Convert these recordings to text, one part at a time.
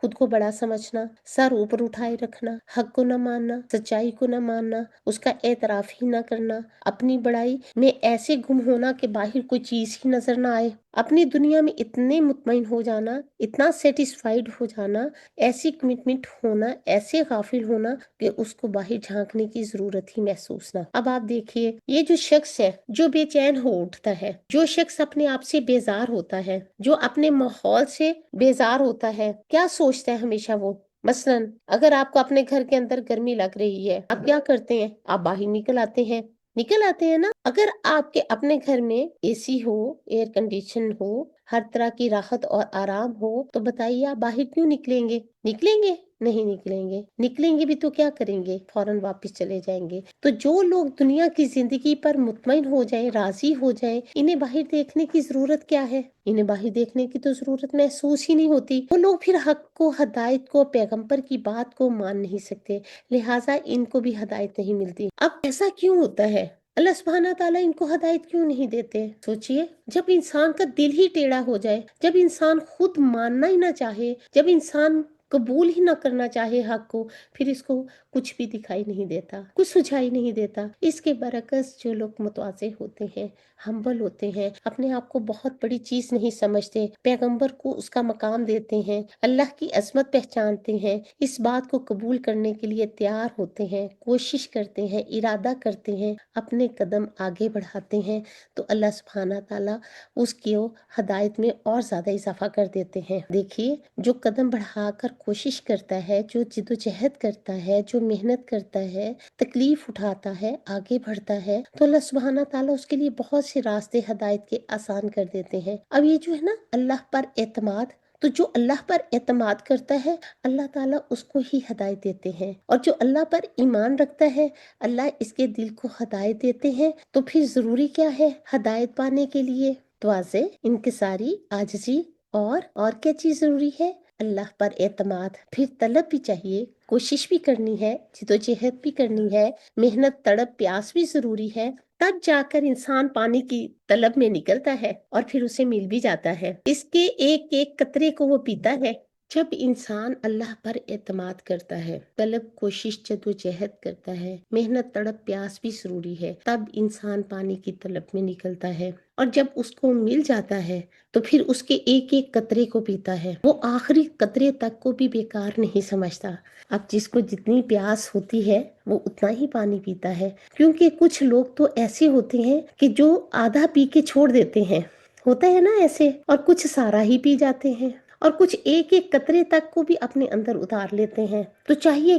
خود کو بڑا سمجھنا، سر اوپر اٹھائے رکھنا، حق کو نہ ماننا، سچائی کو نہ ماننا، اس کا اعتراف ہی نہ کرنا، اپنی بڑائی میں ایسے گم ہونا کہ باہر کوئی چیز ہی نظر نہ آئے، اپنی دنیا میں اتنے مطمئن ہو جانا، اتنا سیٹسفائیڈ ہو جانا، ایسی کمٹمنٹ ہونا، ایسے غافل ہونا کہ اس کو باہر جھانکنے کی ضرورت ہی محسوس نہ۔ اب آپ دیکھیے، یہ جو شخص ہے جو بے چین ہو اٹھتا ہے، جو شخص اپنے آپ سے بیزار ہوتا ہے، جو اپنے ماحول سے بیزار ہوتا ہے، کیا سوچتا ہے ہمیشہ وہ؟ مثلاً اگر آپ کو اپنے گھر کے اندر گرمی لگ رہی ہے، آپ کیا کرتے ہیں؟ آپ باہر نکل آتے ہیں نا۔ اگر آپ کے اپنے گھر میں اے سی ہو، ایئر کنڈیشن ہو، ہر طرح کی راحت اور آرام ہو، تو بتائیے آپ باہر کیوں نکلیں گے؟ نکلیں گے؟ نہیں نکلیں گے۔ نکلیں گے بھی تو کیا کریں گے؟ فوراً واپس چلے جائیں گے۔ تو جو لوگ دنیا کی زندگی پر مطمئن ہو جائیں، راضی ہو جائیں، انہیں باہر دیکھنے کی ضرورت کیا ہے؟ انہیں باہر دیکھنے کی تو ضرورت محسوس ہی نہیں ہوتی۔ وہ لوگ پھر حق کو، ہدایت کو، پیغمبر کی بات کو مان نہیں سکتے، لہٰذا ان کو بھی ہدایت نہیں ملتی۔ اب ایسا کیوں ہوتا ہے؟ اللہ سبحانہ تعالیٰ ان کو ہدایت کیوں نہیں دیتے؟ سوچئے، جب انسان کا دل ہی ٹیڑھا ہو جائے، جب انسان خود ماننا ہی نہ چاہے، جب انسان قبول ہی نہ کرنا چاہے حق کو، پھر اس کو کچھ بھی دکھائی نہیں دیتا، کچھ سجھائی نہیں دیتا۔ اس کے برعکس جو لوگ متواضع ہوتے ہیں، ہمبل ہوتے ہیں، اپنے آپ کو بہت بڑی چیز نہیں سمجھتے، پیغمبر کو اس کا مقام دیتے ہیں، اللہ کی عظمت پہچانتے ہیں، اس بات کو قبول کرنے کے لیے تیار ہوتے ہیں، کوشش کرتے ہیں، ارادہ کرتے ہیں، اپنے قدم آگے بڑھاتے ہیں، تو اللہ سبحانہ تعالیٰ اس کی ہدایت میں اور زیادہ اضافہ کر دیتے ہیں۔ دیکھیے، جو قدم بڑھا کر کوشش کرتا ہے، جو جد و جہد کرتا ہے، جو محنت کرتا ہے، تکلیف اٹھاتا ہے، آگے بڑھتا ہے، تو اللہ سبحانہ تعالیٰ اس کے لیے بہت سے راستے ہدایت کے آسان کر دیتے ہیں۔ اب یہ جو ہے نا اللہ پر اعتماد، تو جو اللہ پر اعتماد کرتا ہے، اللہ تعالیٰ اس کو ہی ہدایت دیتے ہیں، اور جو اللہ پر ایمان رکھتا ہے، اللہ اس کے دل کو ہدایت دیتے ہیں۔ تو پھر ضروری کیا ہے ہدایت پانے کے لیے؟ تواضع، انکساری، عاجزی، اور کیا چیز ضروری ہے؟ اللہ پر اعتماد۔ پھر طلب بھی چاہیے، کوشش بھی کرنی ہے، جدوجہد بھی کرنی ہے، محنت، تڑپ، پیاس بھی ضروری ہے، تب جا کر انسان پانی کی طلب میں نکلتا ہے اور پھر اسے مل بھی جاتا ہے، اس کے ایک ایک قطرے کو وہ پیتا ہے۔ جب انسان اللہ پر اعتماد کرتا ہے، طلب، کوشش، جدوجہد کرتا ہے، محنت، تڑپ، پیاس بھی ضروری ہے، تب انسان پانی کی طلب میں نکلتا ہے، اور جب اس کو مل جاتا ہے تو پھر اس کے ایک ایک قطرے کو پیتا ہے، وہ آخری قطرے تک کو بھی بیکار نہیں سمجھتا۔ اب جس کو جتنی پیاس ہوتی ہے وہ اتنا ہی پانی پیتا ہے، کیونکہ کچھ لوگ تو ایسے ہوتے ہیں کہ جو آدھا پی کے چھوڑ دیتے ہیں، ہوتا ہے نا ایسے، اور کچھ سارا ہی پی جاتے ہیں، اور کچھ ایک ایک قطرے تک کو بھی اپنے اندر اتار لیتے ہیں۔ تو چاہیے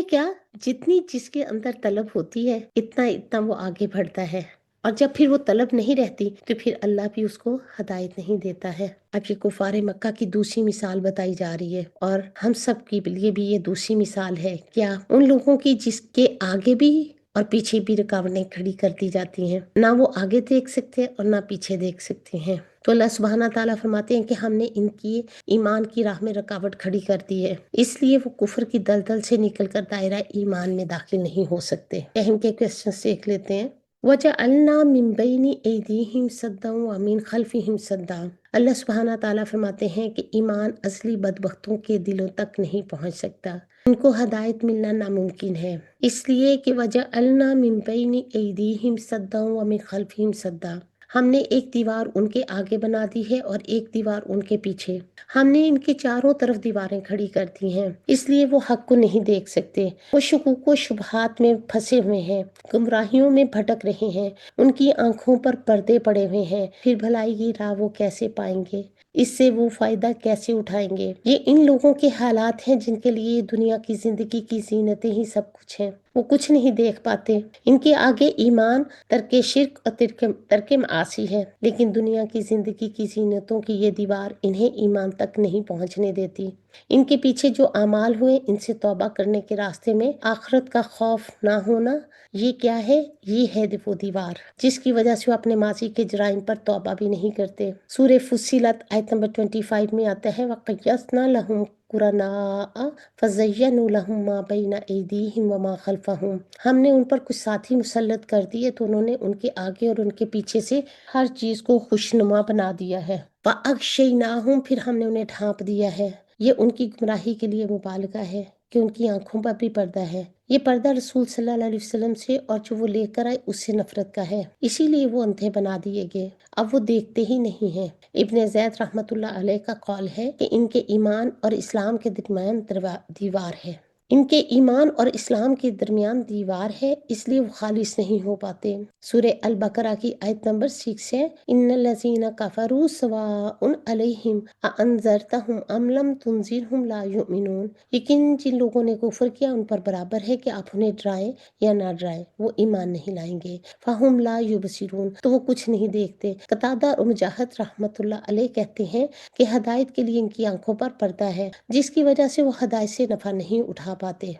کیا جتنی جس کے اندر طلب ہوتی ہے، اتنا اتنا وہ آگے بڑھتا ہے، اور جب پھر وہ طلب نہیں رہتی تو پھر اللہ بھی اس کو ہدایت نہیں دیتا ہے۔ اب یہ کفار مکہ کی دوسری مثال بتائی جا رہی ہے، اور ہم سب کے لیے بھی یہ دوسری مثال ہے، کیا ان لوگوں کی جس کے آگے بھی اور پیچھے بھی رکاوٹیں کھڑی کر دی جاتی ہیں، نہ وہ آگے دیکھ سکتے اور نہ پیچھے دیکھ سکتے ہیں۔ تو اللہ سبحانہ تعالیٰ فرماتے ہیں کہ ہم نے ان کی ایمان کی راہ میں رکاوٹ کھڑی کر دی ہے، اس لیے وہ کفر کی دلدل سے نکل کر دائرہ ایمان میں داخل نہیں ہو سکتے۔ اہم کے کوسچن دیکھ لیتے ہیں۔ وَجَعَلْنَا مِن بَيْنِ أَيْدِيهِمْ سَدًّا وَمِن خَلْفِهِمْ سَدًّا۔ اللہ سبحانہ تعالیٰ فرماتے ہیں کہ ایمان اصلی بدبختوں کے دلوں تک نہیں پہنچ سکتا، ان کو ہدایت ملنا ناممکن ہے، اس لیے کہ وَجَعَلْنَا مِن بَيْنِ أَيْدِيهِمْ سَدًّا وَمِن خَلْفِهِمْ سَدًّا، ہم نے ایک دیوار ان کے آگے بنا دی ہے اور ایک دیوار ان کے پیچھے، ہم نے ان کے چاروں طرف دیواریں کھڑی کر دی ہیں، اس لیے وہ حق کو نہیں دیکھ سکتے، وہ شکوک و شبہات میں پھنسے ہوئے ہیں، گمراہیوں میں بھٹک رہے ہیں، ان کی آنکھوں پر پردے پڑے ہوئے ہیں، پھر بھلائی کی راہ وہ کیسے پائیں گے، اس سے وہ فائدہ کیسے اٹھائیں گے؟ یہ ان لوگوں کے حالات ہیں جن کے لیے دنیا کی زندگی کی زینتیں ہی سب کچھ ہیں، وہ کچھ نہیں دیکھ پاتے، ان کے آگے ایمان، ترک شرک اور ترک معاصی ہے، لیکن دنیا کی زندگی کی زینتوں کی یہ دیوار انہیں ایمان تک نہیں پہنچنے دیتی۔ ان کے پیچھے جو اعمال ہوئے، ان سے توبہ کرنے کے راستے میں آخرت کا خوف نہ ہونا، یہ کیا ہے؟ یہ ہے وہ دیوار جس کی وجہ سے وہ اپنے ماضی کے جرائم پر توبہ بھی نہیں کرتے۔ سورہ فصلت آیت نمبر 25 میں آتا ہے وَقَيَّضْنَا لَهُمْ قُرَنَاءَ فَزَيَّنُوا لَهُم مَّا بَيْنَ أَيْدِيهِمْ وَمَا خَلْفَهُمْ، ہم نے ان پر کچھ ساتھی مسلط کر دیے تو انہوں نے ان کے آگے اور ان کے پیچھے سے ہر چیز کو خوشنما بنا دیا ہے۔ وَأَغْشَيْنَاهُمْ، پھر ہم نے انہیں ڈھانپ دیا ہے، یہ ان کی گمراہی کے لیے مبالغہ ہے کہ ان کی آنکھوں پر بھی پردہ ہے۔ یہ پردہ رسول صلی اللہ علیہ وسلم سے اور جو وہ لے کر آئے اس سے نفرت کا ہے، اسی لیے وہ اندھے بنا دیے گئے، اب وہ دیکھتے ہی نہیں ہیں۔ ابن زید رحمۃ اللہ علیہ کا قول ہے کہ ان کے ایمان اور اسلام کے درمیان دیوار ہے، ان کے ایمان اور اسلام کے درمیان دیوار ہے، اس لیے وہ خالص نہیں ہو پاتے۔ سورہ البقرہ کی آیت نمبر 6 ہے، ان الذین کفروا سواء علیہم اانذرتہم ام لم تنذرہم لا یؤمنون، لیکن جن لوگوں نے کفر کیا ان پر برابر ہے کہ آپ انہیں ڈرائیں یا نہ ڈرائیں، وہ ایمان نہیں لائیں گے۔ فہم لا یبصرون، تو وہ کچھ نہیں دیکھتے۔ قتادہ اور مجاہد رحمۃ اللہ علیہ کہتے ہیں کہ ہدایت کے لیے ان کی آنکھوں پر پردہ ہے، جس کی وجہ سے وہ ہدایت سے نفع نہیں اٹھا پاتے۔